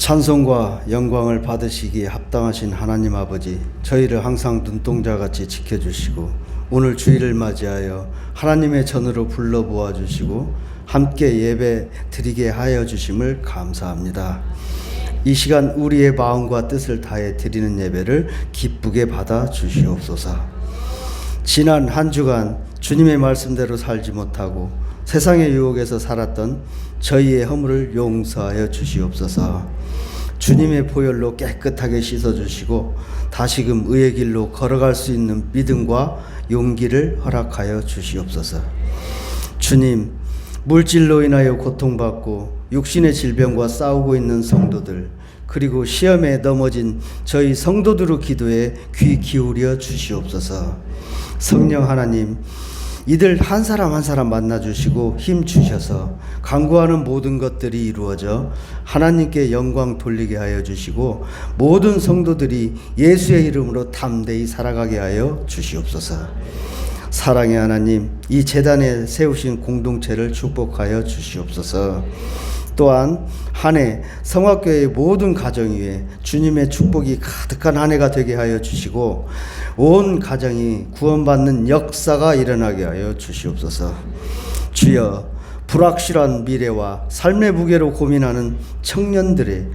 찬송과 영광을 받으시기에 합당하신 하나님 아버지, 저희를 항상 눈동자같이 지켜주시고 오늘 주일을 맞이하여 하나님의 전으로 불러 모아주시고 함께 예배 드리게 하여 주심을 감사합니다. 이 시간 우리의 마음과 뜻을 다해 드리는 예배를 기쁘게 받아 주시옵소서. 지난 한 주간 주님의 말씀대로 살지 못하고 세상의 유혹에서 살았던 저희의 허물을 용서하여 주시옵소서. 주님의 보혈로 깨끗하게 씻어주시고 다시금 의의 길로 걸어갈 수 있는 믿음과 용기를 허락하여 주시옵소서. 주님, 물질로 인하여 고통받고 육신의 질병과 싸우고 있는 성도들, 그리고 시험에 넘어진 저희 성도들의 기도에 귀 기울여 주시옵소서. 성령 하나님, 이들 한 사람 한 사람 만나주시고 힘 주셔서 간구하는 모든 것들이 이루어져 하나님께 영광 돌리게 하여 주시고 모든 성도들이 예수의 이름으로 담대히 살아가게 하여 주시옵소서. 사랑의 하나님, 이 제단에 세우신 공동체를 축복하여 주시옵소서. 또한 한 해 성화교회의 모든 가정 위에 주님의 축복이 가득한 한 해가 되게 하여 주시고 온 가정이 구원받는 역사가 일어나게 하여 주시옵소서. 주여, 불확실한 미래와 삶의 무게로 고민하는 청년들의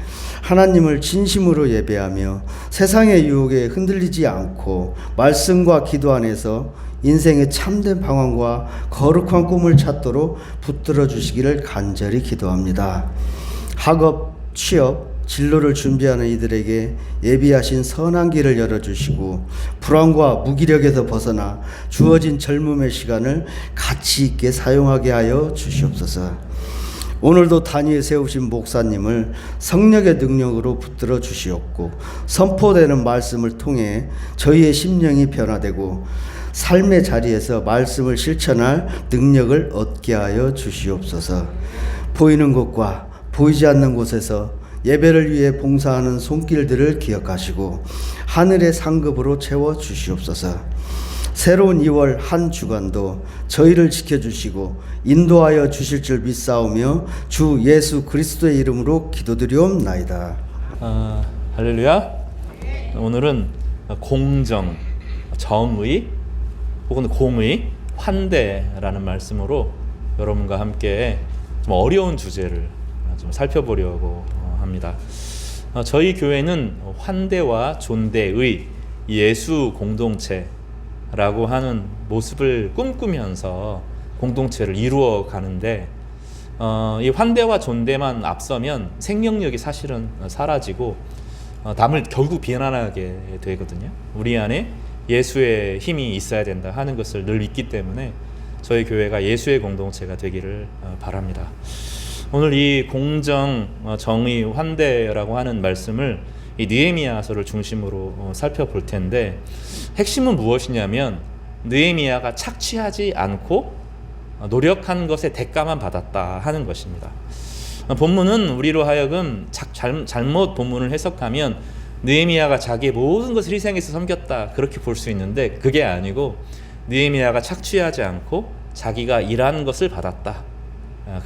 하나님을 진심으로 예배하며 세상의 유혹에 흔들리지 않고 말씀과 기도 안에서 인생의 참된 방황과 거룩한 꿈을 찾도록 붙들어 주시기를 간절히 기도합니다. 학업, 취업, 진로를 준비하는 이들에게 예비하신 선한 길을 열어주시고 불안과 무기력에서 벗어나 주어진 젊음의 시간을 가치 있게 사용하게 하여 주시옵소서. 오늘도 단위에 세우신 목사님을 성령의 능력으로 붙들어 주시옵고 선포되는 말씀을 통해 저희의 심령이 변화되고 삶의 자리에서 말씀을 실천할 능력을 얻게 하여 주시옵소서. 보이는 곳과 보이지 않는 곳에서 예배를 위해 봉사하는 손길들을 기억하시고 하늘의 상급으로 채워 주시옵소서. 새로운 2월 한 주간도 저희를 지켜주시고 인도하여 주실 줄 믿사오며 주 예수 그리스도의 이름으로 기도드리옵나이다. 할렐루야. 오늘은 공정, 정의 혹은 공의, 환대라는 말씀으로 여러분과 함께 좀 어려운 주제를 좀 살펴보려고 합니다. 저희 교회는 환대와 존대의 예수 공동체라고 하는 모습을 꿈꾸면서 공동체를 이루어 가는데 이 환대와 존대만 앞서면 생명력이 사실은 사라지고 남을 결국 비난하게 되거든요. 우리 안에 예수의 힘이 있어야 된다 하는 것을 늘 믿기 때문에 저희 교회가 예수의 공동체가 되기를 바랍니다. 오늘 이 공정, 정의, 환대라고 하는 말씀을 이 느헤미야서를 중심으로 살펴볼 텐데 핵심은 무엇이냐면 느헤미야가 착취하지 않고 노력한 것의 대가만 받았다 하는 것입니다. 본문은 우리로 하여금 잘못 본문을 해석하면 느헤미야가 자기의 모든 것을 희생해서 섬겼다 그렇게 볼 수 있는데 그게 아니고 느헤미야가 착취하지 않고 자기가 일한 것을 받았다.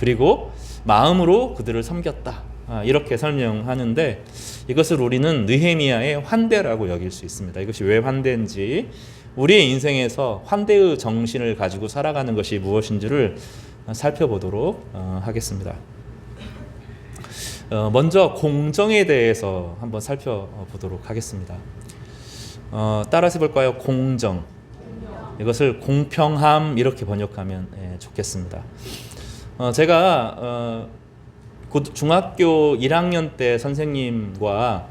그리고 마음으로 그들을 섬겼다. 이렇게 설명하는데 이것을 우리는 느헤미야의 환대라고 여길 수 있습니다. 이것이 왜 환대인지, 우리의 인생에서 환대의 정신을 가지고 살아가는 것이 무엇인지를 살펴보도록 하겠습니다. 먼저 공정에 대해서 한번 살펴보도록 하겠습니다. 따라서 볼까요? 공정. 이것을 공평함 이렇게 번역하면 좋겠습니다. 제가 중학교 1학년 때 선생님과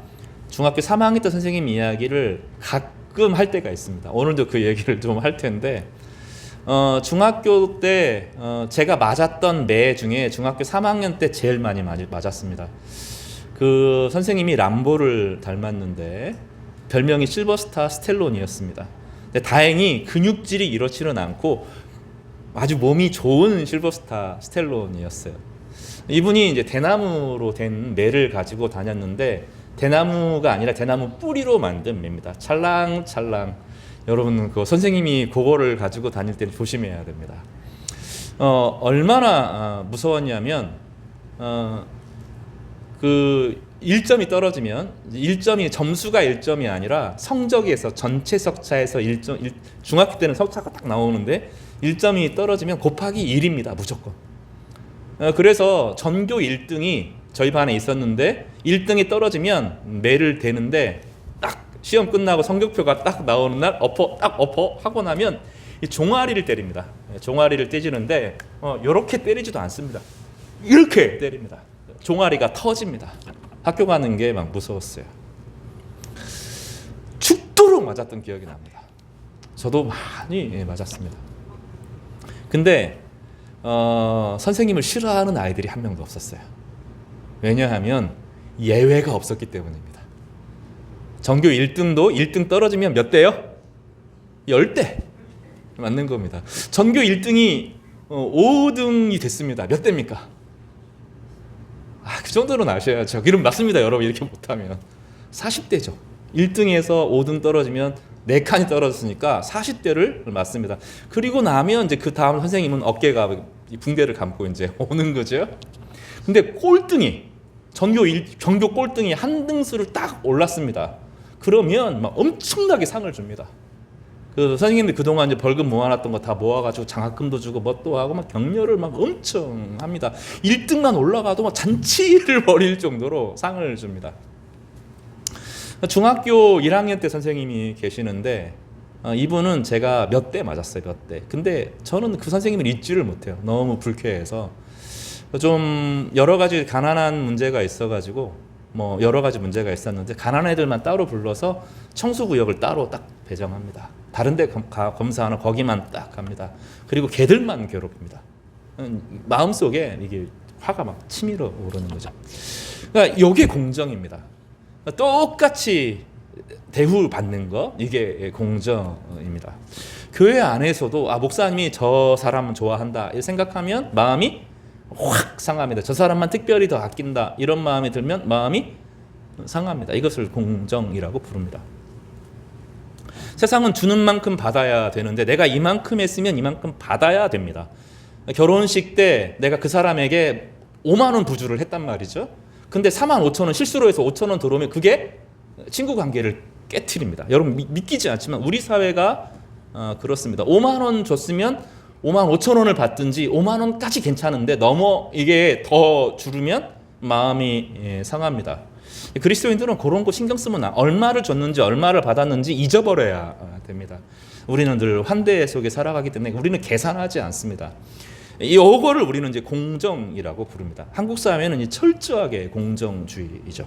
중학교 3학년 때 선생님 이야기를 가끔 할 때가 있습니다. 오늘도 그 얘기를 좀 할 텐데 중학교 때 제가 맞았던 매 중에 중학교 3학년 때 제일 많이 맞았습니다. 그 선생님이 람보를 닮았는데 별명이 실버스타 스텔론이었습니다. 근데 다행히 근육질이 이렇지는 않고 아주 몸이 좋은 실버스타 스텔론이었어요. 이분이 이제 대나무로 된 매를 가지고 다녔는데 대나무가 아니라 대나무 뿌리로 만든 매입니다. 찰랑찰랑. 여러분 그 선생님이 그거를 가지고 다닐 때는 조심해야 됩니다. 얼마나 무서웠냐면 그 1점이 떨어지면 1점이 점수가 1점이 아니라 성적에서 전체 석차에서 1점 중학교 때는 석차가 딱 나오는데 1점이 떨어지면 곱하기 1입니다. 무조건. 그래서 전교 1등이 저희 반에 있었는데 1등이 떨어지면 매를 대는데 딱 시험 끝나고 성적표가 딱 나오는 날 딱 엎어 하고 나면 이 종아리를 때립니다. 종아리를 떼지는데 이렇게 때리지도 않습니다. 이렇게 때립니다. 종아리가 터집니다. 학교 가는 게 막 무서웠어요. 죽도록 맞았던 기억이 납니다. 저도 많이 맞았습니다. 근데 선생님을 싫어하는 아이들이 한 명도 없었어요. 왜냐하면 예외가 없었기 때문입니다. 전교 1등도 1등 떨어지면 몇 대요? 10대 맞는 겁니다. 전교 1등이 5등이 됐습니다. 몇 대입니까? 그 정도는 아셔야죠. 이름 맞습니다, 여러분. 이렇게 못하면 40대죠. 1등에서 5등 떨어지면 4칸이 떨어졌으니까 40대를 맞습니다. 그리고 나면 이제 그 다음 선생님은 어깨가 붕대를 감고 이제 오는 거죠. 근데 꼴등이 전교 꼴등이 한 등수를 딱 올랐습니다. 그러면 막 엄청나게 상을 줍니다. 그 선생님들 그동안 이제 벌금 모아놨던 거 다 모아가지고 장학금도 주고 뭣도 하고 막 격려를 막 엄청 합니다. 1등만 올라가도 막 잔치를 벌일 정도로 상을 줍니다. 중학교 1학년 때 선생님이 계시는데 이분은 제가 몇 대 맞았어요. 몇 대. 근데 저는 그 선생님을 잊지를 못해요. 너무 불쾌해서. 좀 여러 가지 가난한 문제가 있어가지고 뭐 여러 가지 문제가 있었는데 가난한 애들만 따로 불러서 청소구역을 따로 딱 배정합니다. 다른 데 검사하는 거기만 딱 갑니다. 그리고 걔들만 괴롭힙니다. 마음속에 이게 화가 막 치밀어 오르는 거죠. 그러니까 이게 공정입니다. 똑같이 대우받는 거, 이게 공정입니다. 교회 안에서도 목사님이 저 사람은 좋아한다 이렇게 생각하면 마음이 확 상합니다. 저 사람만 특별히 더 아낀다 이런 마음이 들면 마음이 상합니다. 이것을 공정이라고 부릅니다. 세상은 주는 만큼 받아야 되는데 내가 이만큼 했으면 이만큼 받아야 됩니다. 결혼식 때 내가 그 사람에게 5만 원 부주를 했단 말이죠. 근데 4만 5천 원 실수로 해서 5천 원 들어오면 그게 친구 관계를 깨트립니다. 여러분 믿기지 않지만 우리 사회가 그렇습니다. 5만 원 줬으면 5만 5천 원을 받든지 5만 원까지 괜찮은데 이게 더 줄으면 마음이 상합니다. 그리스도인들은 그런 거 신경 쓰면 얼마를 줬는지 얼마를 받았는지 잊어버려야 됩니다. 우리는 늘 환대 속에 살아가기 때문에 우리는 계산하지 않습니다. 이거를 우리는 이제 공정이라고 부릅니다. 한국 사회는 철저하게 공정주의이죠.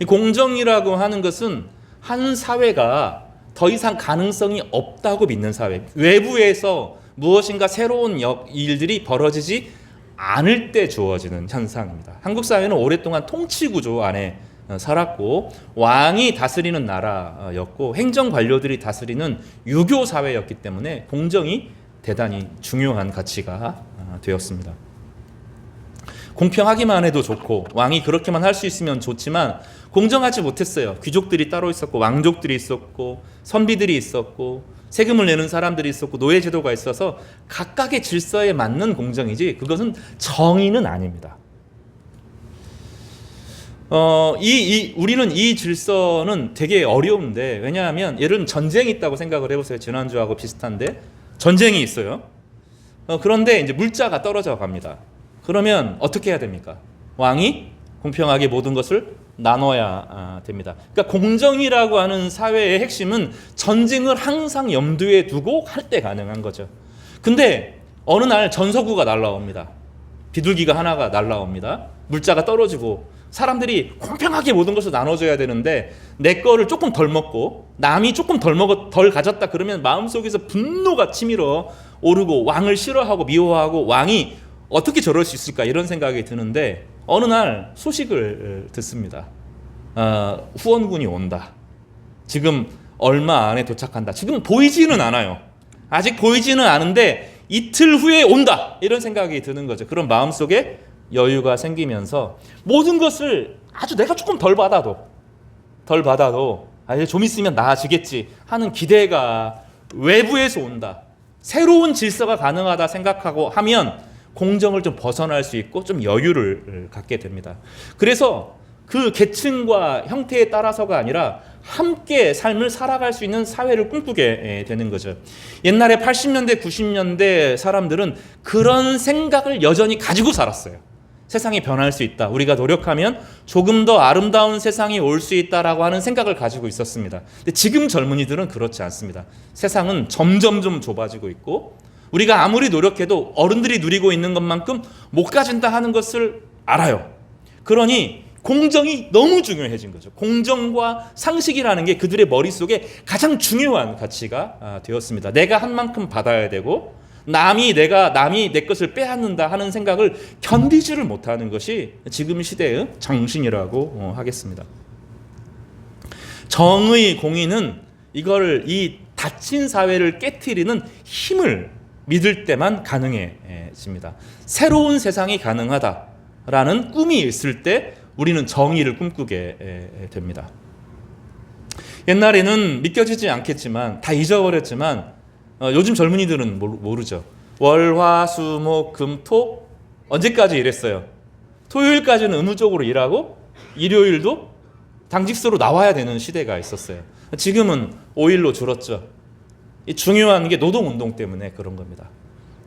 이 공정이라고 하는 것은 한 사회가 더 이상 가능성이 없다고 믿는 사회, 외부에서 무엇인가 새로운 일들이 벌어지지 않을 때 주어지는 현상입니다. 한국 사회는 오랫동안 통치구조 안에 살았고 왕이 다스리는 나라였고 행정관료들이 다스리는 유교 사회였기 때문에 공정이 대단히 중요한 가치가 되었습니다. 공평하기만 해도 좋고 왕이 그렇게만 할 수 있으면 좋지만 공정하지 못했어요. 귀족들이 따로 있었고 왕족들이 있었고 선비들이 있었고 세금을 내는 사람들이 있었고 노예제도가 있어서 각각의 질서에 맞는 공정이지 그것은 정의는 아닙니다. 우리는 이 질서는 되게 어려운데 왜냐하면 예를 들면 전쟁이 있다고 생각을 해보세요. 지난주하고 비슷한데 전쟁이 있어요. 그런데 이제 물자가 떨어져 갑니다. 그러면 어떻게 해야 됩니까? 왕이 공평하게 모든 것을 나눠야 됩니다. 그러니까 공정이라고 하는 사회의 핵심은 전쟁을 항상 염두에 두고 할 때 가능한 거죠. 근데 어느 날 전서구가 날라옵니다. 비둘기가 하나가 날라옵니다. 물자가 떨어지고 사람들이 공평하게 모든 것을 나눠줘야 되는데 내 거를 조금 덜 먹고 남이 조금 덜 가졌다 그러면 마음속에서 분노가 치밀어 오르고 왕을 싫어하고 미워하고 왕이 어떻게 저럴 수 있을까 이런 생각이 드는데 어느 날 소식을 듣습니다. 후원군이 온다. 지금 얼마 안에 도착한다. 지금 보이지는 않아요. 아직 보이지는 않은데 이틀 후에 온다. 이런 생각이 드는 거죠. 그런 마음속에 여유가 생기면서 모든 것을 아주 내가 조금 덜 받아도 좀 있으면 나아지겠지 하는 기대가 외부에서 온다. 새로운 질서가 가능하다 생각하고 하면 공정을 좀 벗어날 수 있고 좀 여유를 갖게 됩니다. 그래서 그 계층과 형태에 따라서가 아니라 함께 삶을 살아갈 수 있는 사회를 꿈꾸게 되는 거죠. 옛날에 80년대, 90년대 사람들은 그런 생각을 여전히 가지고 살았어요. 세상이 변할 수 있다. 우리가 노력하면 조금 더 아름다운 세상이 올 수 있다라고 하는 생각을 가지고 있었습니다. 근데 지금 젊은이들은 그렇지 않습니다. 세상은 점점 좀 좁아지고 있고 우리가 아무리 노력해도 어른들이 누리고 있는 것만큼 못 가진다 하는 것을 알아요. 그러니 공정이 너무 중요해진 거죠. 공정과 상식이라는 게 그들의 머릿속에 가장 중요한 가치가 되었습니다. 내가 한 만큼 받아야 되고 남이 내 것을 빼앗는다 하는 생각을 견디지를 못하는 것이 지금 시대의 정신이라고 하겠습니다. 정의, 공의는 이 닫힌 사회를 깨트리는 힘을 믿을 때만 가능해집니다. 새로운 세상이 가능하다라는 꿈이 있을 때 우리는 정의를 꿈꾸게 됩니다. 옛날에는 믿겨지지 않겠지만 다 잊어버렸지만 요즘 젊은이들은 모르죠. 월, 화, 수, 목, 금, 토 언제까지 일했어요? 토요일까지는 의무적으로 일하고 일요일도 당직서로 나와야 되는 시대가 있었어요. 지금은 5일로 줄었죠. 이 중요한 게 노동운동 때문에 그런 겁니다.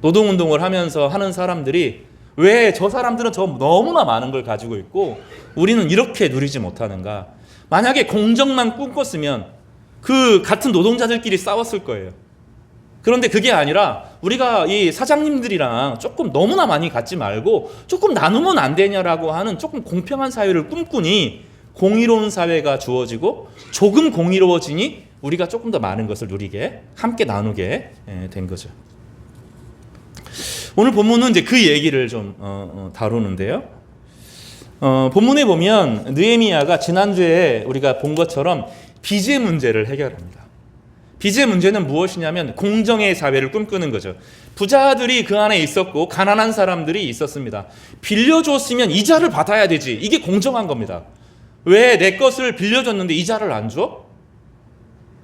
노동운동을 하면서 하는 사람들이 왜 저 사람들은 너무나 많은 걸 가지고 있고 우리는 이렇게 누리지 못하는가? 만약에 공정만 꿈꿨으면 그 같은 노동자들끼리 싸웠을 거예요. 그런데 그게 아니라 우리가 이 사장님들이랑 조금 너무나 많이 갖지 말고 조금 나누면 안 되냐라고 하는 조금 공평한 사회를 꿈꾸니 공의로운 사회가 주어지고 조금 공의로워지니 우리가 조금 더 많은 것을 누리게 함께 나누게 된 거죠. 오늘 본문은 이제 그 얘기를 좀 다루는데요. 본문에 보면 느헤미야가 지난주에 우리가 본 것처럼 빚의 문제를 해결합니다. 빚의 문제는 무엇이냐면 공정의 사회를 꿈꾸는 거죠. 부자들이 그 안에 있었고 가난한 사람들이 있었습니다. 빌려줬으면 이자를 받아야 되지. 이게 공정한 겁니다. 왜 내 것을 빌려줬는데 이자를 안 줘?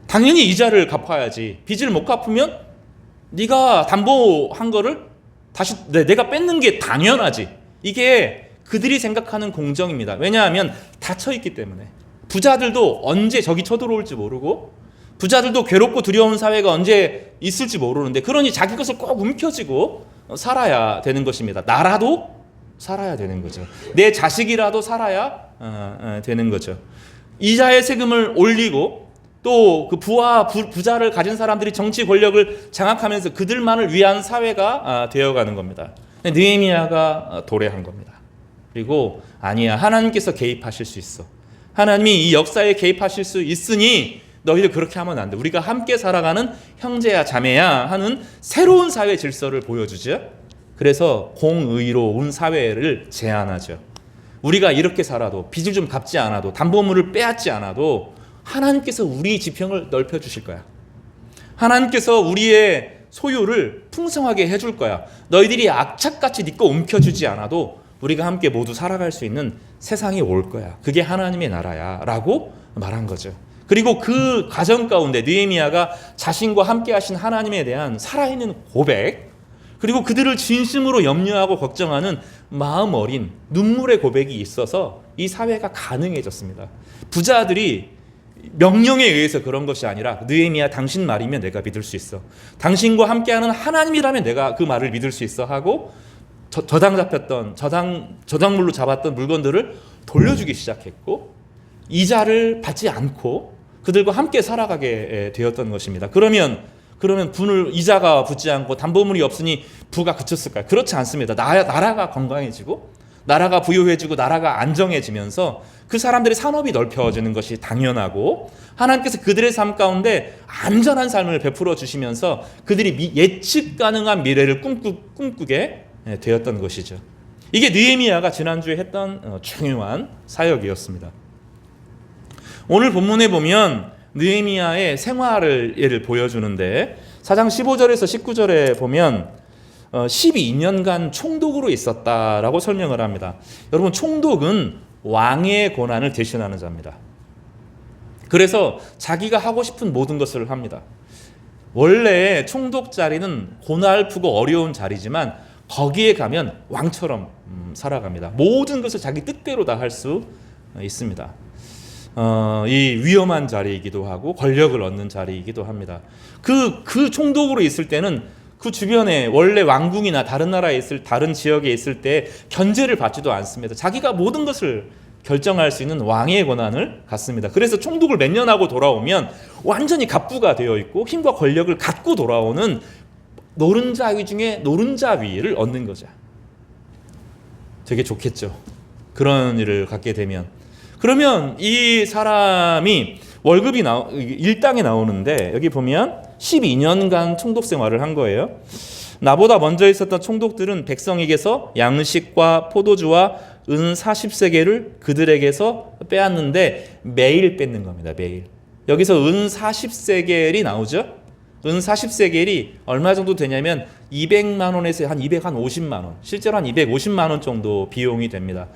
당연히 이자를 갚아야지. 빚을 못 갚으면 네가 담보한 거를 다시 내가 뺏는 게 당연하지. 이게 그들이 생각하는 공정입니다. 왜냐하면 닫혀있기 때문에. 부자들도 언제 적이 쳐들어올지 모르고 부자들도 괴롭고 두려운 사회가 언제 있을지 모르는데 그러니 자기 것을 꼭 움켜쥐고 살아야 되는 것입니다. 나라도 살아야 되는 거죠. 내 자식이라도 살아야 되는 거죠. 이자의 세금을 올리고 또 그 부자를 가진 사람들이 정치 권력을 장악하면서 그들만을 위한 사회가 되어가는 겁니다. 느헤미야가 도래한 겁니다. 그리고 아니야, 하나님께서 개입하실 수 있어. 하나님이 이 역사에 개입하실 수 있으니 너희들 그렇게 하면 안 돼. 우리가 함께 살아가는 형제야 자매야 하는 새로운 사회 질서를 보여주죠. 그래서 공의로운 사회를 제안하죠. 우리가 이렇게 살아도 빚을 좀 갚지 않아도 담보물을 빼앗지 않아도 하나님께서 우리 지평을 넓혀주실 거야. 하나님께서 우리의 소유를 풍성하게 해줄 거야. 너희들이 악착같이 네 거 움켜주지 않아도 우리가 함께 모두 살아갈 수 있는 세상이 올 거야. 그게 하나님의 나라야 라고 말한 거죠. 그리고 그 과정 가운데 느헤미야가 자신과 함께 하신 하나님에 대한 살아있는 고백, 그리고 그들을 진심으로 염려하고 걱정하는 마음 어린 눈물의 고백이 있어서 이 사회가 가능해졌습니다. 부자들이 명령에 의해서 그런 것이 아니라 느헤미야 당신 말이면 내가 믿을 수 있어. 당신과 함께하는 하나님이라면 내가 그 말을 믿을 수 있어 하고 저당물로 잡았던 물건들을 돌려주기 시작했고 이자를 받지 않고 그들과 함께 살아가게 되었던 것입니다. 그러면 이자가 붙지 않고 담보물이 없으니 부가 그쳤을까요? 그렇지 않습니다. 나라가 건강해지고 나라가 부유해지고 나라가 안정해지면서 그 사람들의 산업이 넓혀지는 것이 당연하고 하나님께서 그들의 삶 가운데 안전한 삶을 베풀어 주시면서 그들이 예측 가능한 미래를 꿈꾸게 되었던 것이죠. 이게 느헤미야가 지난주에 했던 중요한 사역이었습니다. 오늘 본문에 보면 느헤미야의 생활을 보여주는데 4장 15절에서 19절에 보면 12년간 총독으로 있었다라고 설명을 합니다. 여러분, 총독은 왕의 권한을 대신하는 자입니다. 그래서 자기가 하고 싶은 모든 것을 합니다. 원래 총독 자리는 고달프고 어려운 자리지만 거기에 가면 왕처럼 살아갑니다. 모든 것을 자기 뜻대로 다 할 수 있습니다. 이 위험한 자리이기도 하고 권력을 얻는 자리이기도 합니다. 그 총독으로 있을 때는 그 주변에 원래 왕궁이나 다른 나라에 있을 다른 지역에 있을 때 견제를 받지도 않습니다. 자기가 모든 것을 결정할 수 있는 왕의 권한을 갖습니다. 그래서 총독을 몇 년 하고 돌아오면 완전히 갑부가 되어 있고 힘과 권력을 갖고 돌아오는 노른자위 중에 노른자위를 얻는 거죠. 되게 좋겠죠. 그런 일을 갖게 되면. 그러면 이 사람이 월급이 일당에 나오는데 여기 보면 12년간 총독 생활을 한 거예요. 나보다 먼저 있었던 총독들은 백성에게서 양식과 포도주와 은 40세겔을 그들에게서 빼앗는데 매일 뺏는 겁니다. 매일. 여기서 은 40세겔이 나오죠. 은 40세겔이 얼마 정도 되냐면 200만 원에서 한 250만 원, 실제로 한 250만 원 정도 비용이 됩니다.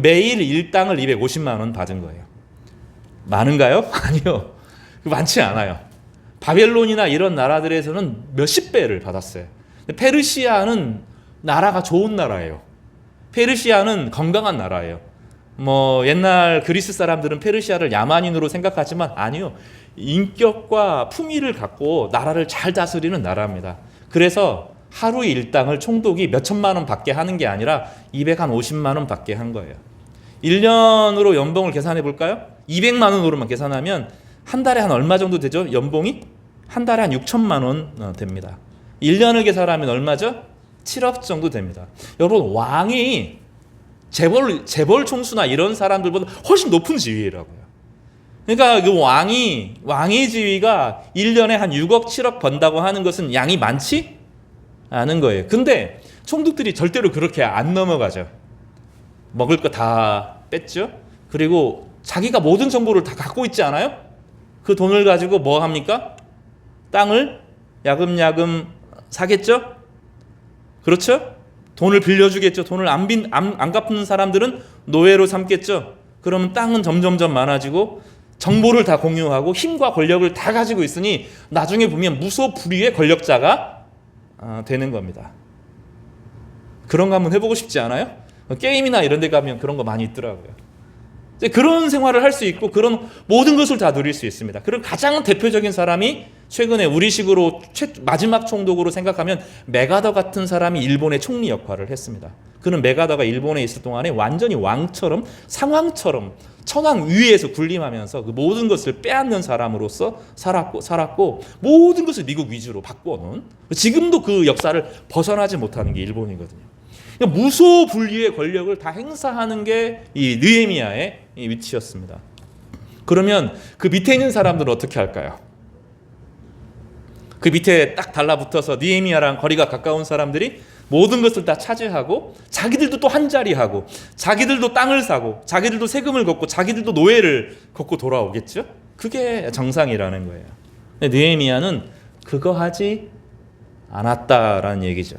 매일 일당을 250만 원 받은 거예요. 많은가요? 아니요. 많지 않아요. 바벨론이나 이런 나라들에서는 몇십 배를 받았어요. 페르시아는 나라가 좋은 나라예요. 페르시아는 건강한 나라예요. 뭐 옛날 그리스 사람들은 페르시아를 야만인으로 생각하지만 아니요. 인격과 품위를 갖고 나라를 잘 다스리는 나라입니다. 그래서 하루 일당을 총독이 몇 천만 원 받게 하는 게 아니라 250만 원 받게 한 거예요. 1년으로 연봉을 계산해 볼까요? 200만 원으로만 계산하면 한 달에 한 얼마 정도 되죠? 연봉이? 한 달에 한 6천만 원 됩니다. 1년을 계산하면 얼마죠? 7억 정도 됩니다. 여러분, 왕이 재벌 총수나 이런 사람들보다 훨씬 높은 지위라고요. 그러니까 그 왕의 지위가 1년에 한 6억, 7억 번다고 하는 것은 양이 많지 않은 거예요. 근데 총독들이 절대로 그렇게 안 넘어가죠. 먹을 거 다 뺐죠. 그리고 자기가 모든 정보를 다 갖고 있지 않아요? 그 돈을 가지고 뭐 합니까? 땅을 야금야금 사겠죠? 그렇죠? 돈을 빌려주겠죠. 돈을 안 갚는 사람들은 노예로 삼겠죠. 그러면 땅은 점점점 많아지고 정보를 다 공유하고 힘과 권력을 다 가지고 있으니 나중에 보면 무소불위의 권력자가 되는 겁니다. 그런 거 한번 해보고 싶지 않아요? 게임이나 이런 데 가면 그런 거 많이 있더라고요. 그런 생활을 할 수 있고 그런 모든 것을 다 누릴 수 있습니다. 그리고 가장 대표적인 사람이 최근에 우리식으로 마지막 총독으로 생각하면 메가더 같은 사람이 일본의 총리 역할을 했습니다. 그는 메가더가 일본에 있을 동안에 완전히 왕처럼 상왕처럼 천황 위에서 군림하면서 그 모든 것을 빼앗는 사람으로서 살았고 모든 것을 미국 위주로 바꿔놓은, 지금도 그 역사를 벗어나지 못하는 게 일본이거든요. 그러니까 무소불위의 권력을 다 행사하는 게 이 느헤미야의 이 위치였습니다. 그러면 그 밑에 있는 사람들은 어떻게 할까요? 그 밑에 딱 달라붙어서 느헤미야랑 거리가 가까운 사람들이 모든 것을 다 차지하고 자기들도 또 한자리하고 자기들도 땅을 사고 자기들도 세금을 걷고 자기들도 노예를 걷고 돌아오겠죠? 그게 정상이라는 거예요. 근데 느헤미야는 그거 하지 않았다라는 얘기죠.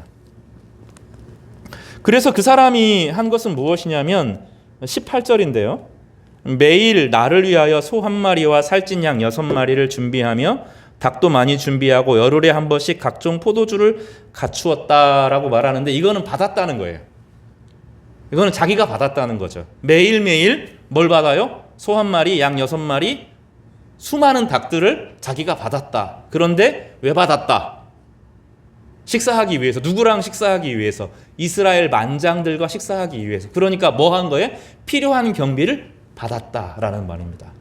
그래서 그 사람이 한 것은 무엇이냐면 18절인데요. 매일 나를 위하여 소 한 마리와 살찐 양 6마리를 준비하며 닭도 많이 준비하고 열흘에 한 번씩 각종 포도주를 갖추었다라고 말하는데 이거는 받았다는 거예요. 이거는 자기가 받았다는 거죠. 매일매일 뭘 받아요? 소 한 마리, 양 6마리, 수많은 닭들을 자기가 받았다. 그런데 왜 받았다? 식사하기 위해서. 누구랑 식사하기 위해서? 이스라엘 만장들과 식사하기 위해서. 그러니까 뭐 한 거예요? 필요한 경비를 받았다라는 말입니다.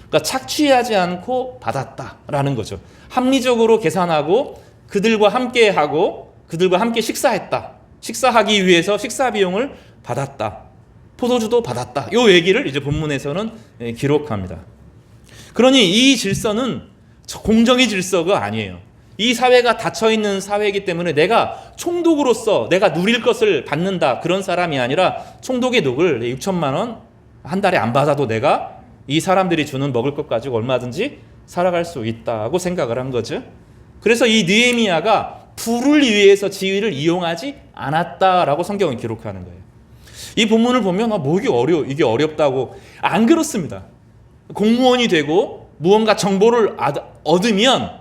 그러니까 착취하지 않고 받았다라는 거죠. 합리적으로 계산하고 그들과 함께 하고 그들과 함께 식사했다. 식사하기 위해서 식사 비용을 받았다. 포도주도 받았다. 이 얘기를 이제 본문에서는 기록합니다. 그러니 이 질서는 공정의 질서가 아니에요. 이 사회가 닫혀있는 사회이기 때문에 내가 총독으로서 내가 누릴 것을 받는다 그런 사람이 아니라 총독의 덕을 6천만 원 한 달에 안 받아도 내가 이 사람들이 주는 먹을 것 가지고 얼마든지 살아갈 수 있다고 생각을 한 거죠. 그래서 이 느헤미야가 부를 위해서 지위를 이용하지 않았다라고 성경은 기록하는 거예요. 이 본문을 보면 이게 어렵다고. 안 그렇습니다. 공무원이 되고 무언가 정보를 얻으면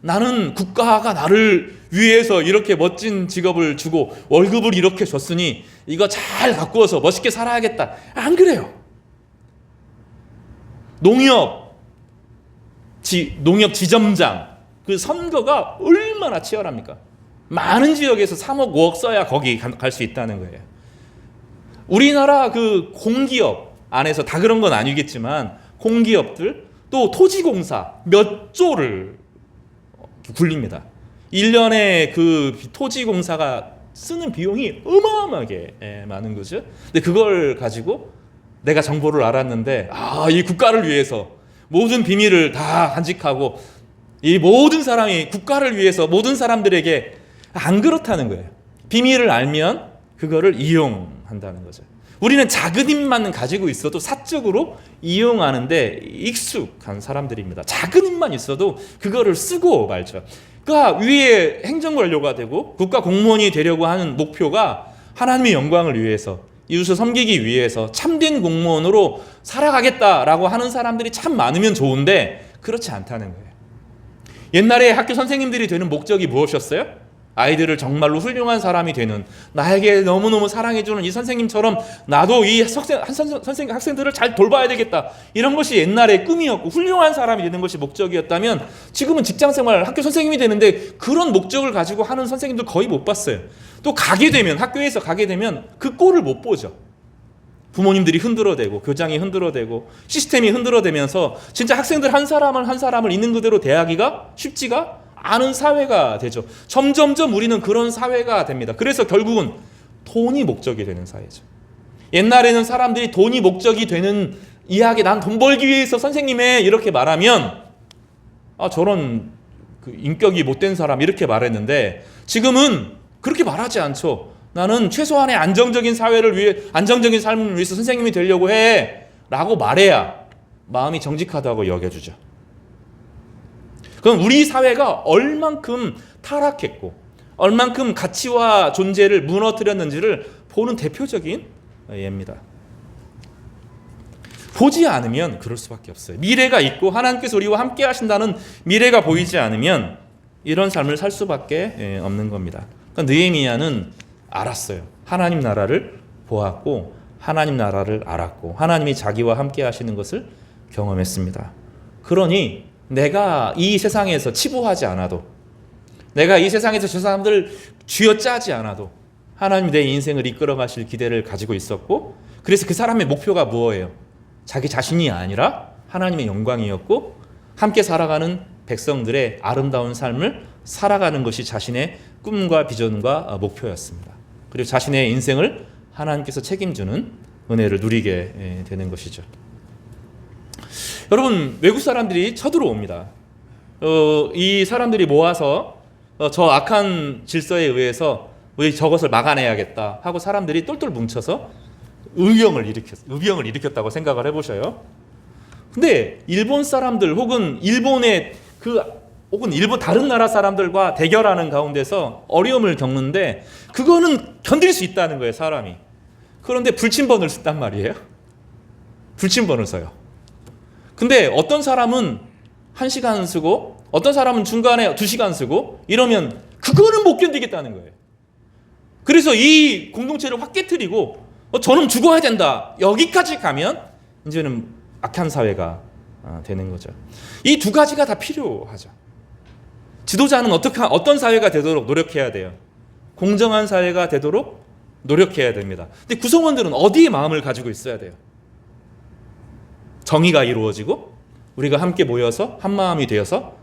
나는 국가가 나를 위에서 이렇게 멋진 직업을 주고 월급을 이렇게 줬으니 이거 잘 가꾸어서 멋있게 살아야겠다. 안 그래요. 농협 지점장 그 선거가 얼마나 치열합니까? 많은 지역에서 3억 5억 써야 거기 갈 수 있다는 거예요. 우리나라 그 공기업 안에서 다 그런 건 아니겠지만 공기업들 또 토지공사 몇 조를 굴립니다. 1년에 그 토지공사가 쓰는 비용이 어마어마하게 많은 거죠. 근데 그걸 가지고 내가 정보를 알았는데 이 국가를 위해서 모든 비밀을 다 간직하고 이 모든 사람이 국가를 위해서 모든 사람들에게 안 그렇다는 거예요. 비밀을 알면 그거를 이용한다는 거죠. 우리는 작은 힘만 가지고 있어도 사적으로 이용하는데 익숙한 사람들입니다. 작은 힘만 있어도 그거를 쓰고 말죠. 그러니까 위에 행정관료가 되고 국가 공무원이 되려고 하는 목표가 하나님의 영광을 위해서 이웃을 섬기기 위해서 참된 공무원으로 살아가겠다라고 하는 사람들이 참 많으면 좋은데 그렇지 않다는 거예요. 옛날에 학교 선생님들이 되는 목적이 무엇이었어요? 아이들을 정말로 훌륭한 사람이 되는, 나에게 너무너무 사랑해주는 이 선생님처럼 나도 이 학생들을 잘 돌봐야 되겠다, 이런 것이 옛날의 꿈이었고 훌륭한 사람이 되는 것이 목적이었다면 지금은 직장생활 학교 선생님이 되는데 그런 목적을 가지고 하는 선생님들 거의 못 봤어요. 또 가게 되면, 학교에서 가게 되면 그 꼴을 못 보죠. 부모님들이 흔들어대고 교장이 흔들어대고 시스템이 흔들어대면서 진짜 학생들 한 사람을 있는 그대로 대하기가 쉽지가 않은 사회가 되죠. 점점점 우리는 그런 사회가 됩니다. 그래서 결국은 돈이 목적이 되는 사회죠. 옛날에는 사람들이 돈이 목적이 되는 이야기, 난 돈 벌기 위해서 선생님에 이렇게 말하면 저런 그 인격이 못된 사람 이렇게 말했는데 지금은 그렇게 말하지 않죠. 나는 최소한의 안정적인 사회를 위해, 안정적인 삶을 위해서 선생님이 되려고 해 라고 말해야 마음이 정직하다고 여겨주죠. 그럼 우리 사회가 얼만큼 타락했고 얼만큼 가치와 존재를 무너뜨렸는지를 보는 대표적인 예입니다. 보지 않으면 그럴 수밖에 없어요. 미래가 있고 하나님께서 우리와 함께 하신다는 미래가 보이지 않으면 이런 삶을 살 수밖에 없는 겁니다. 그러니까 느헤미야는 알았어요. 하나님 나라를 보았고 하나님 나라를 알았고 하나님이 자기와 함께 하시는 것을 경험했습니다. 그러니 내가 이 세상에서 치부하지 않아도, 내가 이 세상에서 저 사람들을 쥐어짜지 않아도 하나님이 내 인생을 이끌어 가실 기대를 가지고 있었고, 그래서 그 사람의 목표가 무엇이에요? 자기 자신이 아니라 하나님의 영광이었고 함께 살아가는 백성들의 아름다운 삶을 살아가는 것이 자신의 꿈과 비전과 목표였습니다. 그리고 자신의 인생을 하나님께서 책임주는 은혜를 누리게 되는 것이죠. 여러분, 외국 사람들이 쳐들어옵니다. 이 사람들이 모아서 저 악한 질서에 의해서 우리 저것을 막아내야겠다 하고 사람들이 똘똘 뭉쳐서 의병을 일으켰다고 생각을 해보셔요. 근데 일본 사람들 혹은 일본 다른 나라 사람들과 대결하는 가운데서 어려움을 겪는데 그거는 견딜 수 있다는 거예요, 사람이. 그런데 불침번을 쓴단 말이에요. 불침번을 써요. 근데 어떤 사람은 1시간 쓰고 어떤 사람은 중간에 2시간 쓰고 이러면 그거는 못 견디겠다는 거예요. 그래서 이 공동체를 확 깨트리고 저놈 죽어야 된다, 여기까지 가면 이제는 악한 사회가 되는 거죠. 이 두 가지가 다 필요하죠. 지도자는 어떤 사회가 되도록 노력해야 돼요? 공정한 사회가 되도록 노력해야 됩니다. 근데 구성원들은 어디에 마음을 가지고 있어야 돼요? 정의가 이루어지고 우리가 함께 모여서 한 마음이 되어서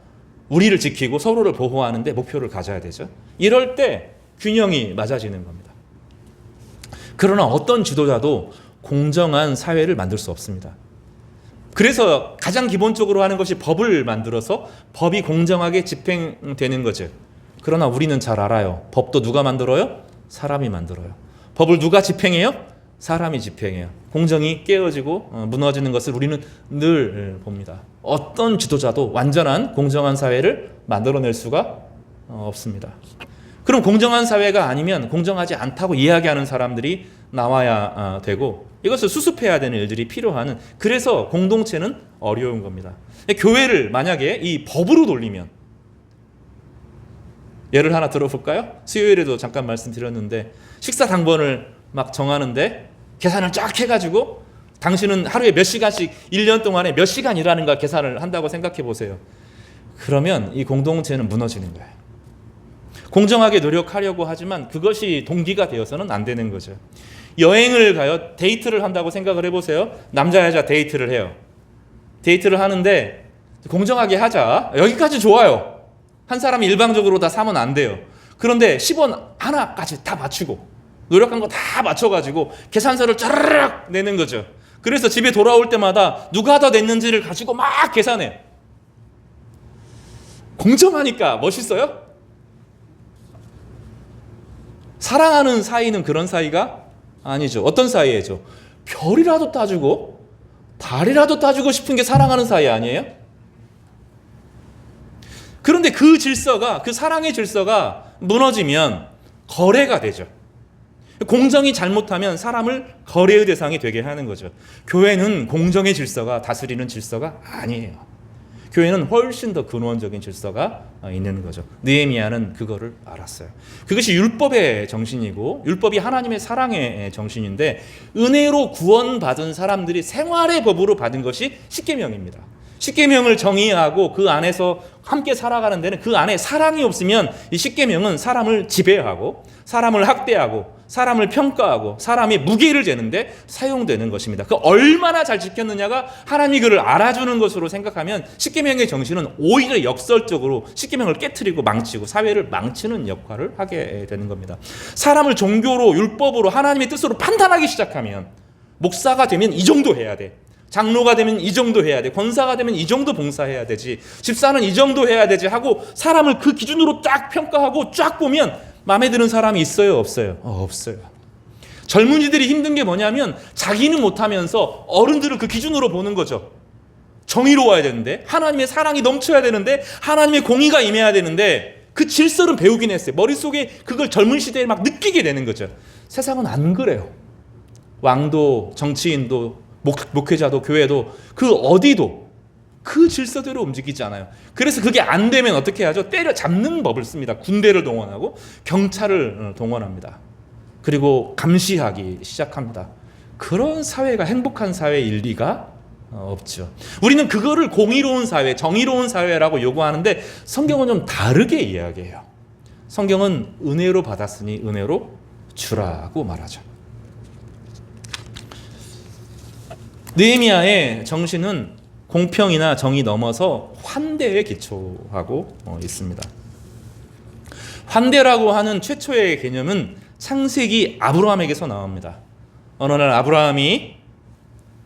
우리를 지키고 서로를 보호하는 데 목표를 가져야 되죠. 이럴 때 균형이 맞아지는 겁니다. 그러나 어떤 지도자도 공정한 사회를 만들 수 없습니다. 그래서 가장 기본적으로 하는 것이 법을 만들어서 법이 공정하게 집행되는 거죠. 그러나 우리는 잘 알아요. 법도 누가 만들어요? 사람이 만들어요. 법을 누가 집행해요? 사람이 집행해요. 공정이 깨어지고 무너지는 것을 우리는 늘 봅니다. 어떤 지도자도 완전한 공정한 사회를 만들어낼 수가 없습니다. 그럼 공정한 사회가 아니면 공정하지 않다고 이야기하는 사람들이 나와야 되고 이것을 수습해야 되는 일들이 필요한, 그래서 공동체는 어려운 겁니다. 교회를 만약에 이 법으로 돌리면, 예를 하나 들어볼까요? 수요일에도 잠깐 말씀드렸는데 식사 당번을 막 정하는데 계산을 쫙 해가지고 당신은 하루에 몇 시간씩 1년 동안에 몇 시간 일하는가 계산을 한다고 생각해 보세요. 그러면 이 공동체는 무너지는 거예요. 공정하게 노력하려고 하지만 그것이 동기가 되어서는 안 되는 거죠. 여행을 가요. 데이트를 한다고 생각을 해보세요. 남자 여자 데이트를 해요. 데이트를 하는데 공정하게 하자. 여기까지 좋아요. 한 사람이 일방적으로 다 사면 안 돼요. 그런데 10원 하나까지 다 맞추고 노력한 거 다 맞춰가지고 계산서를 짜르륵 내는 거죠. 그래서 집에 돌아올 때마다 누가 더 냈는지를 가지고 막 계산해요. 공정하니까 멋있어요? 사랑하는 사이는 그런 사이가 아니죠. 어떤 사이예요? 별이라도 따주고 달이라도 따주고 싶은 게 사랑하는 사이 아니에요? 그런데 그 질서가, 그 사랑의 질서가 무너지면 거래가 되죠. 공정이 잘못하면 사람을 거래의 대상이 되게 하는 거죠. 교회는 공정의 질서가 다스리는 질서가 아니에요. 교회는 훨씬 더 근원적인 질서가 있는 거죠. 느헤미야는 그거를 알았어요. 그것이 율법의 정신이고 율법이 하나님의 사랑의 정신인데 은혜로 구원받은 사람들이 생활의 법으로 받은 것이 십계명입니다. 십계명을 정의하고 그 안에서 함께 살아가는 데는 그 안에 사랑이 없으면 이 십계명은 사람을 지배하고 사람을 학대하고 사람을 평가하고 사람의 무게를 재는데 사용되는 것입니다. 그 얼마나 잘 지켰느냐가 하나님이 그를 알아주는 것으로 생각하면 십계명의 정신은 오히려 역설적으로 십계명을 깨트리고 망치고 사회를 망치는 역할을 하게 되는 겁니다. 사람을 종교로 율법으로 하나님의 뜻으로 판단하기 시작하면 목사가 되면 이 정도 해야 돼. 장로가 되면 이 정도 해야 돼. 권사가 되면 이 정도 봉사해야 되지. 집사는 이 정도 해야 되지 하고 사람을 그 기준으로 쫙 평가하고 쫙 보면 마음에 드는 사람이 있어요? 없어요? 없어요. 젊은이들이 힘든 게 뭐냐면 자기는 못하면서 어른들을 그 기준으로 보는 거죠. 정의로워야 되는데 하나님의 사랑이 넘쳐야 되는데 하나님의 공의가 임해야 되는데 그 질서는 배우긴 했어요. 머릿속에 그걸 젊은 시대에 막 느끼게 되는 거죠. 세상은 안 그래요. 왕도 정치인도 목회자도 교회도 그 어디도 그 질서대로 움직이지 않아요. 그래서 그게 안 되면 어떻게 하죠? 때려잡는 법을 씁니다. 군대를 동원하고 경찰을 동원합니다. 그리고 감시하기 시작합니다. 그런 사회가 행복한 사회일 리가 없죠. 우리는 그거를 공의로운 사회, 정의로운 사회라고 요구하는데 성경은 좀 다르게 이야기해요. 성경은 은혜로 받았으니 은혜로 주라고 말하죠. 느헤미야의 정신은 공평이나 정의 넘어서 환대에 기초하고 있습니다. 환대라고 하는 최초의 개념은 창세기 아브라함에게서 나옵니다. 어느 날 아브라함이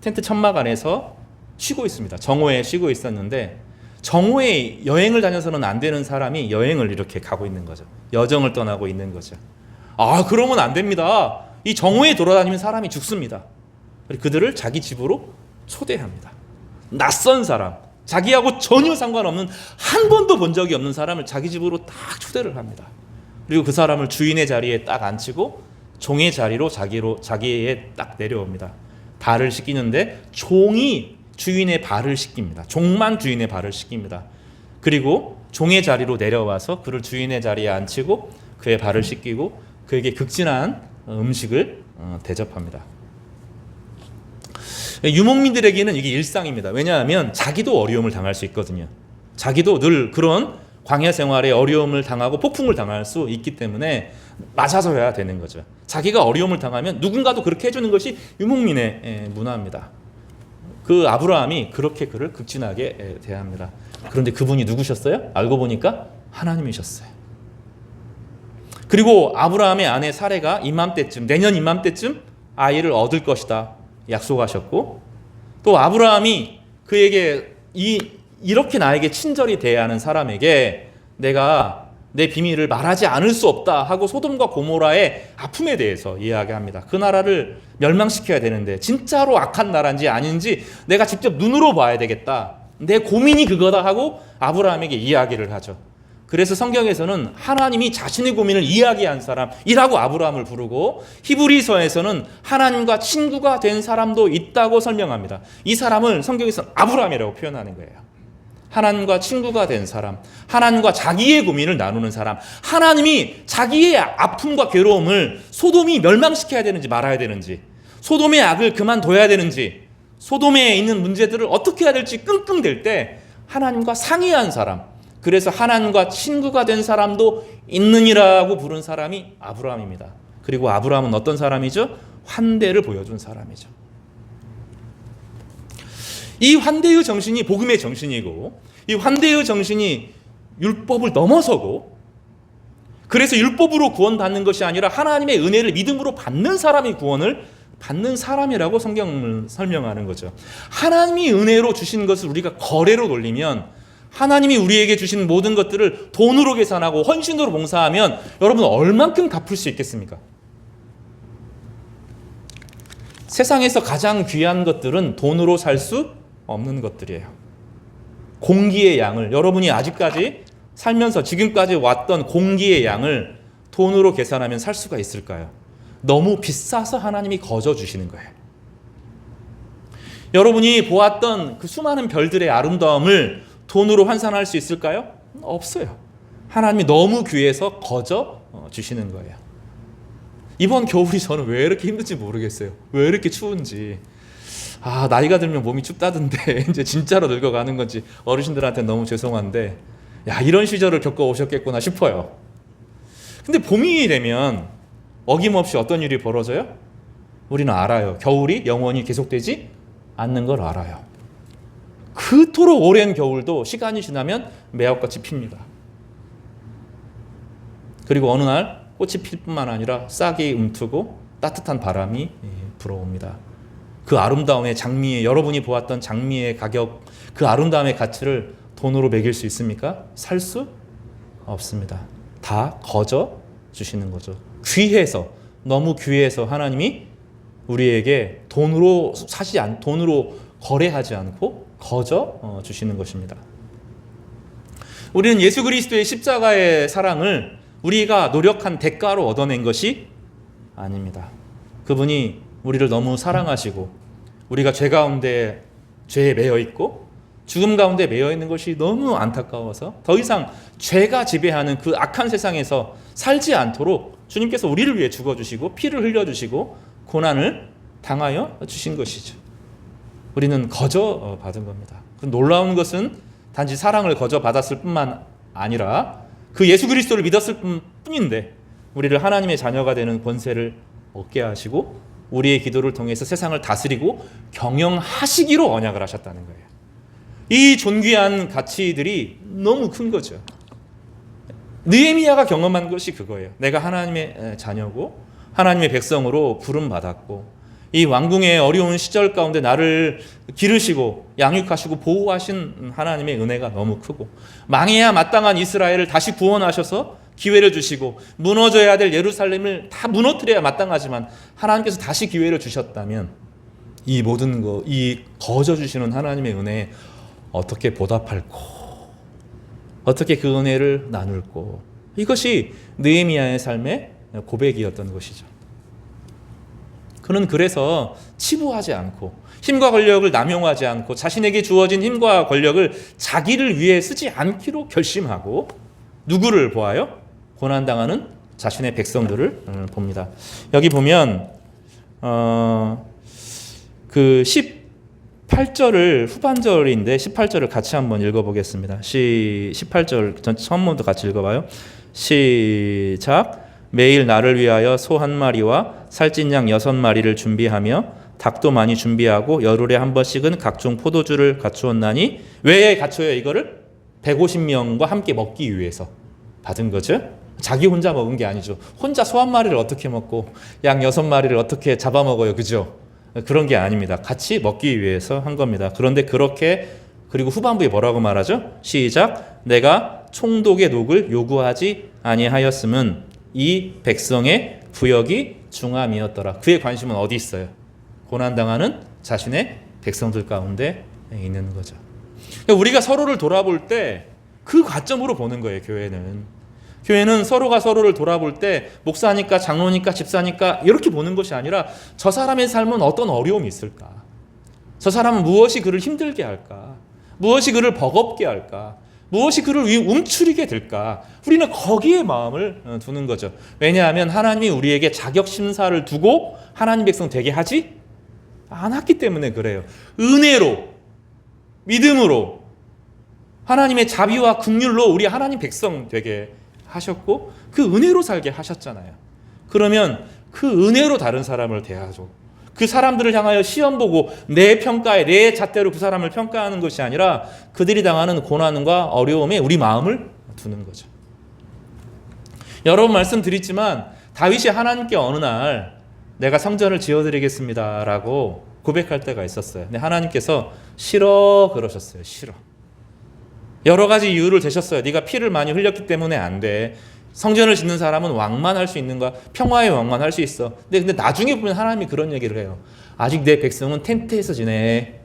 텐트 천막 안에서 쉬고 있습니다. 정오에 쉬고 있었는데 정오에 여행을 다녀서는 안 되는 사람이 여행을 이렇게 가고 있는 거죠. 여정을 떠나고 있는 거죠. 그러면 안 됩니다. 이 정오에 돌아다니면 사람이 죽습니다. 그들을 자기 집으로 초대합니다. 낯선 사람, 자기하고 전혀 상관없는 한 번도 본 적이 없는 사람을 자기 집으로 딱 초대를 합니다. 그리고 그 사람을 주인의 자리에 딱 앉히고 종의 자리로 자기의 딱 내려옵니다. 발을 씻기는데 종이 주인의 발을 씻깁니다. 종만 주인의 발을 씻깁니다. 그리고 종의 자리로 내려와서 그를 주인의 자리에 앉히고 그의 발을 씻기고 그에게 극진한 음식을 대접합니다. 유목민들에게는 이게 일상입니다. 왜냐하면 자기도 어려움을 당할 수 있거든요. 자기도 늘 그런 광야 생활에 어려움을 당하고 폭풍을 당할 수 있기 때문에 맞아서 해야 되는 거죠. 자기가 어려움을 당하면 누군가도 그렇게 해주는 것이 유목민의 문화입니다. 그 아브라함이 그렇게 그를 극진하게 대합니다. 그런데 그분이 누구셨어요? 알고 보니까 하나님이셨어요. 그리고 아브라함의 아내 사레가 내년 이맘때쯤 아이를 얻을 것이다 약속하셨고, 또 아브라함이 그에게 이렇게 나에게 친절히 대하는 사람에게 내가 내 비밀을 말하지 않을 수 없다 하고 소돔과 고모라의 아픔에 대해서 이야기합니다. 그 나라를 멸망시켜야 되는데 진짜로 악한 나라인지 아닌지 내가 직접 눈으로 봐야 되겠다. 내 고민이 그거다 하고 아브라함에게 이야기를 하죠. 그래서 성경에서는 하나님이 자신의 고민을 이야기한 사람이라고 아브라함을 부르고, 히브리서에서는 하나님과 친구가 된 사람도 있다고 설명합니다. 이 사람을 성경에서는 아브라함이라고 표현하는 거예요. 하나님과 친구가 된 사람, 하나님과 자기의 고민을 나누는 사람, 하나님이 자기의 아픔과 괴로움을 소돔이 멸망시켜야 되는지 말아야 되는지, 소돔의 악을 그만둬야 되는지, 소돔에 있는 문제들을 어떻게 해야 될지 끙끙댈 때 하나님과 상의한 사람, 그래서 하나님과 친구가 된 사람도 있느니라고 부른 사람이 아브라함입니다. 그리고 아브라함은 어떤 사람이죠? 환대를 보여준 사람이죠. 이 환대의 정신이 복음의 정신이고, 이 환대의 정신이 율법을 넘어서고, 그래서 율법으로 구원받는 것이 아니라 하나님의 은혜를 믿음으로 받는 사람이 구원을 받는 사람이라고 성경은 설명하는 거죠. 하나님이 은혜로 주신 것을 우리가 거래로 돌리면, 하나님이 우리에게 주신 모든 것들을 돈으로 계산하고 헌신으로 봉사하면 여러분 얼만큼 갚을 수 있겠습니까? 세상에서 가장 귀한 것들은 돈으로 살 수 없는 것들이에요. 공기의 양을, 여러분이 아직까지 살면서 지금까지 왔던 공기의 양을 돈으로 계산하면 살 수가 있을까요? 너무 비싸서 하나님이 거저 주시는 거예요. 여러분이 보았던 그 수많은 별들의 아름다움을 돈으로 환산할 수 있을까요? 없어요. 하나님이 너무 귀해서 거저 주시는 거예요. 이번 겨울이 저는 왜 이렇게 힘든지 모르겠어요. 왜 이렇게 추운지. 나이가 들면 몸이 춥다던데 이제 진짜로 늙어가는 건지 어르신들한테 너무 죄송한데, 이런 시절을 겪어오셨겠구나 싶어요. 근데 봄이 되면 어김없이 어떤 일이 벌어져요? 우리는 알아요. 겨울이 영원히 계속되지 않는 걸 알아요. 그토록 오랜 겨울도 시간이 지나면 매화꽃이 핍니다. 그리고 어느 날 꽃이 필 뿐만 아니라 싹이 움트고 따뜻한 바람이 불어옵니다. 그 아름다움의 장미의, 여러분이 보았던 장미의 가격, 그 아름다움의 가치를 돈으로 매길 수 있습니까? 살 수 없습니다. 다 거저 주시는 거죠. 귀해서, 너무 귀해서 하나님이 우리에게 돈으로 돈으로 거래하지 않고 거저 주시는 것입니다. 우리는 예수 그리스도의 십자가의 사랑을 우리가 노력한 대가로 얻어낸 것이 아닙니다. 그분이 우리를 너무 사랑하시고, 우리가 죄 가운데 죄에 매여 있고 죽음 가운데 매여 있는 것이 너무 안타까워서 더 이상 죄가 지배하는 그 악한 세상에서 살지 않도록 주님께서 우리를 위해 죽어주시고 피를 흘려주시고 고난을 당하여 주신 것이죠. 우리는 거저 받은 겁니다. 놀라운 것은 단지 사랑을 거저 받았을 뿐만 아니라 그 예수 그리스도를 믿었을 뿐인데 우리를 하나님의 자녀가 되는 권세를 얻게 하시고 우리의 기도를 통해서 세상을 다스리고 경영하시기로 언약을 하셨다는 거예요. 이 존귀한 가치들이 너무 큰 거죠. 느헤미야가 경험한 것이 그거예요. 내가 하나님의 자녀고 하나님의 백성으로 부름받았고 이 왕궁의 어려운 시절 가운데 나를 기르시고 양육하시고 보호하신 하나님의 은혜가 너무 크고, 망해야 마땅한 이스라엘을 다시 구원하셔서 기회를 주시고, 무너져야 될 예루살렘을 다 무너뜨려야 마땅하지만 하나님께서 다시 기회를 주셨다면 이 모든 거, 이 거저 주시는 하나님의 은혜에 어떻게 보답할꼬, 어떻게 그 은혜를 나눌꼬. 이것이 느헤미야의 삶의 고백이었던 것이죠. 그는 그래서 치부하지 않고 힘과 권력을 남용하지 않고 자신에게 주어진 힘과 권력을 자기를 위해 쓰지 않기로 결심하고 누구를 보아요? 고난당하는 자신의 백성들을 봅니다. 여기 보면 그 18절을 후반절인데 18절을 같이 한번 읽어보겠습니다. 18절 전 처음부터 같이 읽어봐요. 시작. 매일 나를 위하여 소 한 마리와 살찐 양 6마리를 준비하며 닭도 많이 준비하고 열흘에 한 번씩은 각종 포도주를 갖추었나니, 왜 갖춰요 이거를? 150명과 함께 먹기 위해서 받은 거죠. 자기 혼자 먹은 게 아니죠. 혼자 소 한 마리를 어떻게 먹고 양 6마리를 어떻게 잡아먹어요, 그죠? 그런 게 아닙니다. 같이 먹기 위해서 한 겁니다. 그런데 그렇게, 그리고 후반부에 뭐라고 말하죠? 시작. 내가 총독의 녹을 요구하지 아니하였음은 이 백성의 부역이 중함이었더라. 그의 관심은 어디 있어요? 고난당하는 자신의 백성들 가운데 있는 거죠. 우리가 서로를 돌아볼 때 그 관점으로 보는 거예요. 교회는 서로가 서로를 돌아볼 때 목사니까 장로니까 집사니까 이렇게 보는 것이 아니라 저 사람의 삶은 어떤 어려움이 있을까? 저 사람은 무엇이 그를 힘들게 할까? 무엇이 그를 버겁게 할까? 무엇이 그를 움츠리게 될까? 우리는 거기에 마음을 두는 거죠. 왜냐하면 하나님이 우리에게 자격 심사를 두고 하나님 백성 되게 하지 않았기 때문에 그래요. 은혜로, 믿음으로, 하나님의 자비와 긍휼로 우리 하나님 백성 되게 하셨고 그 은혜로 살게 하셨잖아요. 그러면 그 은혜로 다른 사람을 대하죠. 그 사람들을 향하여 시험 보고 내 평가에 내 잣대로 그 사람을 평가하는 것이 아니라 그들이 당하는 고난과 어려움에 우리 마음을 두는 거죠. 여러 번 말씀드렸지만 다윗이 하나님께 어느 날 내가 성전을 지어드리겠습니다 라고 고백할 때가 있었어요. 근데 하나님께서 싫어 그러셨어요. 싫어. 여러 가지 이유를 대셨어요. 네가 피를 많이 흘렸기 때문에 안 돼. 성전을 짓는 사람은 왕만 할 수 있는 거야. 평화의 왕만 할 수 있어. 근데 나중에 보면 하나님이 그런 얘기를 해요. 아직 내 백성은 텐트에서 지내.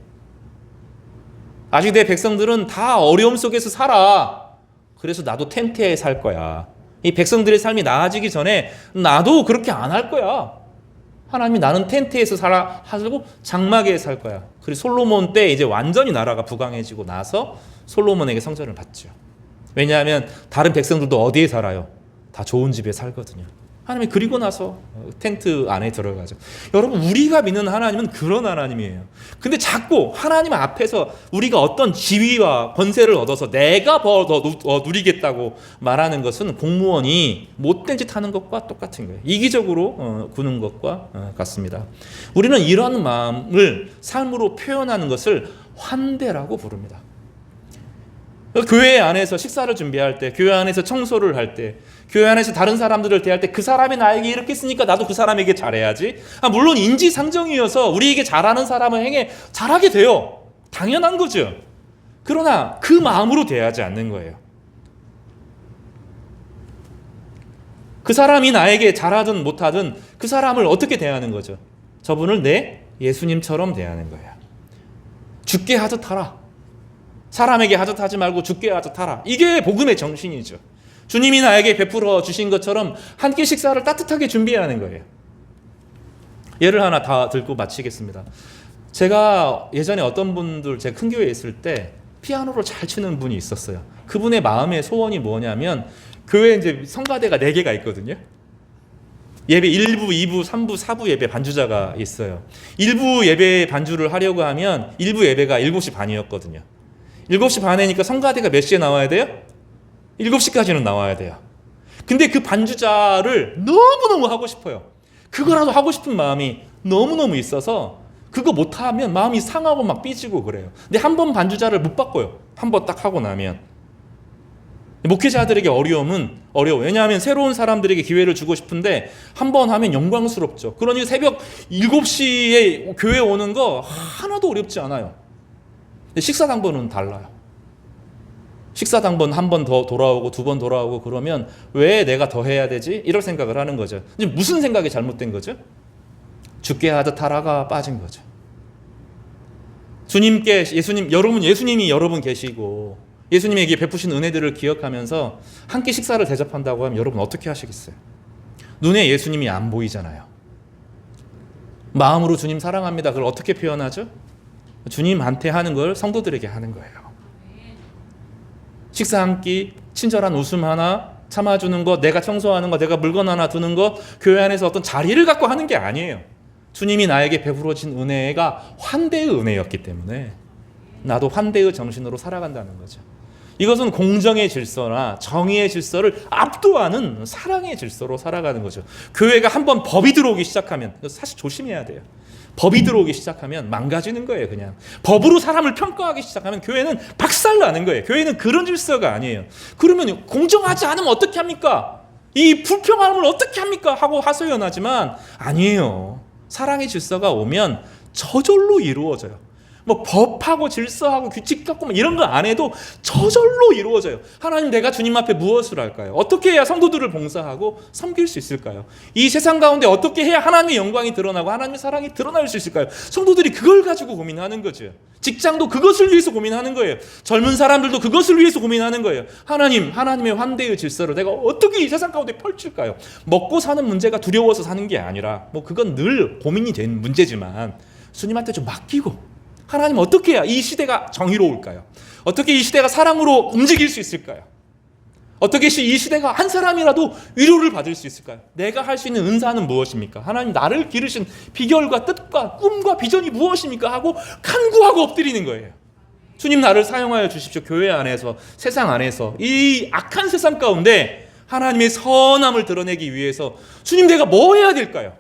아직 내 백성들은 다 어려움 속에서 살아. 그래서 나도 텐트에 살 거야. 이 백성들의 삶이 나아지기 전에 나도 그렇게 안 할 거야. 하나님이 나는 텐트에서 살고 장막에 살 거야. 그리고 솔로몬 때 이제 완전히 나라가 부강해지고 나서 솔로몬에게 성전을 받죠. 왜냐하면 다른 백성들도 어디에 살아요? 다 좋은 집에 살거든요. 하나님이 그리고 나서 텐트 안에 들어가죠. 여러분 우리가 믿는 하나님은 그런 하나님이에요. 근데 자꾸 하나님 앞에서 우리가 어떤 지위와 권세를 얻어서 내가 더 누리겠다고 말하는 것은 공무원이 못된 짓 하는 것과 똑같은 거예요. 이기적으로 구는 것과 같습니다. 우리는 이런 마음을 삶으로 표현하는 것을 환대라고 부릅니다. 교회 안에서 식사를 준비할 때, 교회 안에서 청소를 할 때, 교회 안에서 다른 사람들을 대할 때 그 사람이 나에게 이렇게 했으니까 나도 그 사람에게 잘해야지. 물론 인지상정이어서 우리에게 잘하는 사람을 행해 잘하게 돼요. 당연한 거죠. 그러나 그 마음으로 대하지 않는 거예요. 그 사람이 나에게 잘하든 못하든 그 사람을 어떻게 대하는 거죠? 저분을 내 예수님처럼 대하는 거예요. 죽게 하듯 하라. 사람에게 하듯 하지 말고 죽게 하듯 하라. 이게 복음의 정신이죠. 주님이 나에게 베풀어 주신 것처럼 한 끼 식사를 따뜻하게 준비하는 거예요. 예를 하나 다 들고 마치겠습니다. 제가 예전에 어떤 분들 제가 큰 교회에 있을 때 피아노를 잘 치는 분이 있었어요. 그분의 마음의 소원이 뭐냐면 교회에 이제 성가대가 4개가 있거든요. 예배 1부, 2부, 3부, 4부 예배 반주자가 있어요. 1부 예배 반주를 하려고 하면 1부 예배가 7시 반이었거든요. 7시 반이니까 성가대가 몇 시에 나와야 돼요? 7시까지는 나와야 돼요. 근데 그 반주자를 너무너무 하고 싶어요. 그거라도 하고 싶은 마음이 너무너무 있어서 그거 못하면 마음이 상하고 막 삐지고 그래요. 근데 한 번 반주자를 못 바꿔요. 한 번 딱 하고 나면. 목회자들에게 어려움은 어려워. 왜냐하면 새로운 사람들에게 기회를 주고 싶은데 한 번 하면 영광스럽죠. 그러니 새벽 7시에 교회 오는 거 하나도 어렵지 않아요. 식사 당번은 달라요. 식사 당번 한 번 더 돌아오고 2번 돌아오고 그러면 왜 내가 더 해야 되지? 이럴 생각을 하는 거죠. 이제 무슨 생각이 잘못된 거죠? 죽게 하듯 하라가 빠진 거죠. 주님께 예수님이 여러분 계시고 예수님에게 베푸신 은혜들을 기억하면서 한 끼 식사를 대접한다고 하면 여러분 어떻게 하시겠어요? 눈에 예수님이 안 보이잖아요. 마음으로 주님 사랑합니다. 그걸 어떻게 표현하죠? 주님한테 하는 걸 성도들에게 하는 거예요. 식사 한 끼, 친절한 웃음 하나, 참아주는 것, 내가 청소하는 것, 내가 물건 하나 두는 것, 교회 안에서 어떤 자리를 갖고 하는 게 아니에요. 주님이 나에게 베풀어진 은혜가 환대의 은혜였기 때문에 나도 환대의 정신으로 살아간다는 거죠. 이것은 공정의 질서나 정의의 질서를 압도하는 사랑의 질서로 살아가는 거죠. 교회가 한번 법이 들어오기 시작하면 사실 조심해야 돼요. 법이 들어오기 시작하면 망가지는 거예요. 그냥 법으로 사람을 평가하기 시작하면 교회는 박살나는 거예요. 교회는 그런 질서가 아니에요. 그러면 공정하지 않으면 어떻게 합니까? 이 불평함을 어떻게 합니까? 하고 하소연하지만 아니에요. 사랑의 질서가 오면 저절로 이루어져요. 뭐 법하고 질서하고 규칙 갖고 이런 거 안 해도 저절로 이루어져요. 하나님, 내가 주님 앞에 무엇을 할까요? 어떻게 해야 성도들을 봉사하고 섬길 수 있을까요? 이 세상 가운데 어떻게 해야 하나님의 영광이 드러나고 하나님의 사랑이 드러날 수 있을까요? 성도들이 그걸 가지고 고민하는 거죠. 직장도 그것을 위해서 고민하는 거예요. 젊은 사람들도 그것을 위해서 고민하는 거예요. 하나님의 환대의 질서를 내가 어떻게 이 세상 가운데 펼칠까요? 먹고 사는 문제가 두려워서 사는 게 아니라 뭐 그건 늘 고민이 된 문제지만 주님한테 좀 맡기고, 하나님 어떻게 해야 이 시대가 정의로울까요? 어떻게 이 시대가 사랑으로 움직일 수 있을까요? 어떻게 이 시대가 한 사람이라도 위로를 받을 수 있을까요? 내가 할 수 있는 은사는 무엇입니까? 하나님 나를 기르신 비결과 뜻과 꿈과 비전이 무엇입니까? 하고 간구하고 엎드리는 거예요. 주님 나를 사용하여 주십시오. 교회 안에서, 세상 안에서, 이 악한 세상 가운데 하나님의 선함을 드러내기 위해서 주님 내가 뭐 해야 될까요?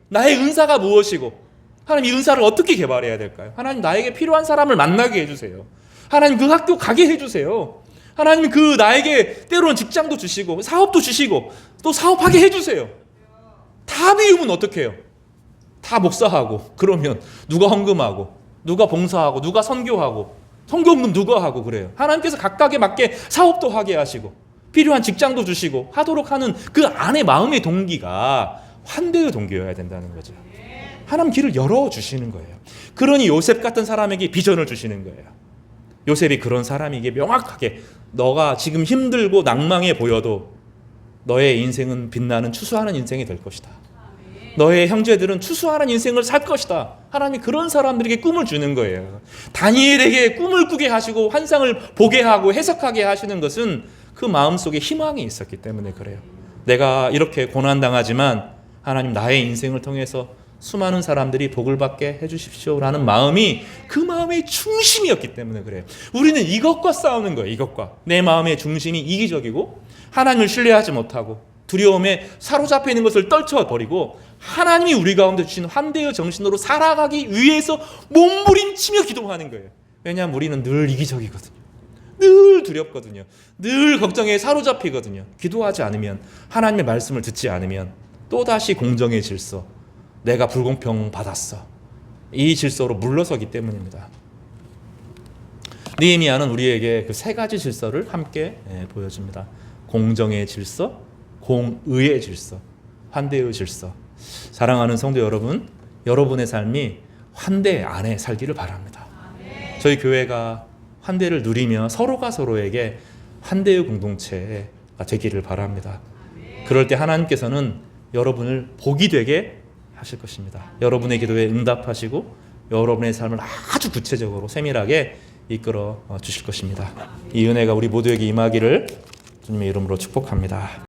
나의 은사가 무엇이고 하나님 이 은사를 어떻게 개발해야 될까요? 하나님 나에게 필요한 사람을 만나게 해주세요. 하나님 그 학교 가게 해주세요. 하나님 그 나에게 때로는 직장도 주시고 사업도 주시고 또 사업하게 해주세요. 다 비우면 어떻게 해요? 다 목사하고 그러면 누가 헌금하고 누가 봉사하고 누가 선교하고 선교금은 누가 하고 그래요. 하나님께서 각각에 맞게 사업도 하게 하시고 필요한 직장도 주시고 하도록 하는 그 안에 마음의 동기가 환대의 동기여야 된다는 거죠. 하나님 길을 열어주시는 거예요. 그러니 요셉 같은 사람에게 비전을 주시는 거예요. 요셉이 그런 사람에게 명확하게 너가 지금 힘들고 낭망해 보여도 너의 인생은 빛나는 추수하는 인생이 될 것이다. 너의 형제들은 추수하는 인생을 살 것이다. 하나님이 그런 사람들에게 꿈을 주는 거예요. 다니엘에게 꿈을 꾸게 하시고 환상을 보게 하고 해석하게 하시는 것은 그 마음속에 희망이 있었기 때문에 그래요. 내가 이렇게 고난당하지만 하나님 나의 인생을 통해서 수많은 사람들이 복을 받게 해주십시오라는 마음이 그 마음의 중심이었기 때문에 그래요. 우리는 이것과 싸우는 거예요. 이것과 내 마음의 중심이 이기적이고 하나님을 신뢰하지 못하고 두려움에 사로잡혀 있는 것을 떨쳐버리고 하나님이 우리 가운데 주신 환대의 정신으로 살아가기 위해서 몸부림치며 기도하는 거예요. 왜냐하면 우리는 늘 이기적이거든요. 늘 두렵거든요. 늘 걱정에 사로잡히거든요. 기도하지 않으면 하나님의 말씀을 듣지 않으면 또다시 공정의 질서, 내가 불공평 받았어, 이 질서로 물러서기 때문입니다. 느헤미야는 우리에게 그 세 가지 질서를 함께 보여줍니다. 공정의 질서, 공의의 질서, 환대의 질서. 사랑하는 성도 여러분, 여러분의 삶이 환대 안에 살기를 바랍니다. 저희 교회가 환대를 누리며 서로가 서로에게 환대의 공동체가 되기를 바랍니다. 그럴 때 하나님께서는 여러분을 복이 되게 하실 것입니다. 여러분의 기도에 응답하시고 여러분의 삶을 아주 구체적으로 세밀하게 이끌어 주실 것입니다. 이 은혜가 우리 모두에게 임하기를 주님의 이름으로 축복합니다.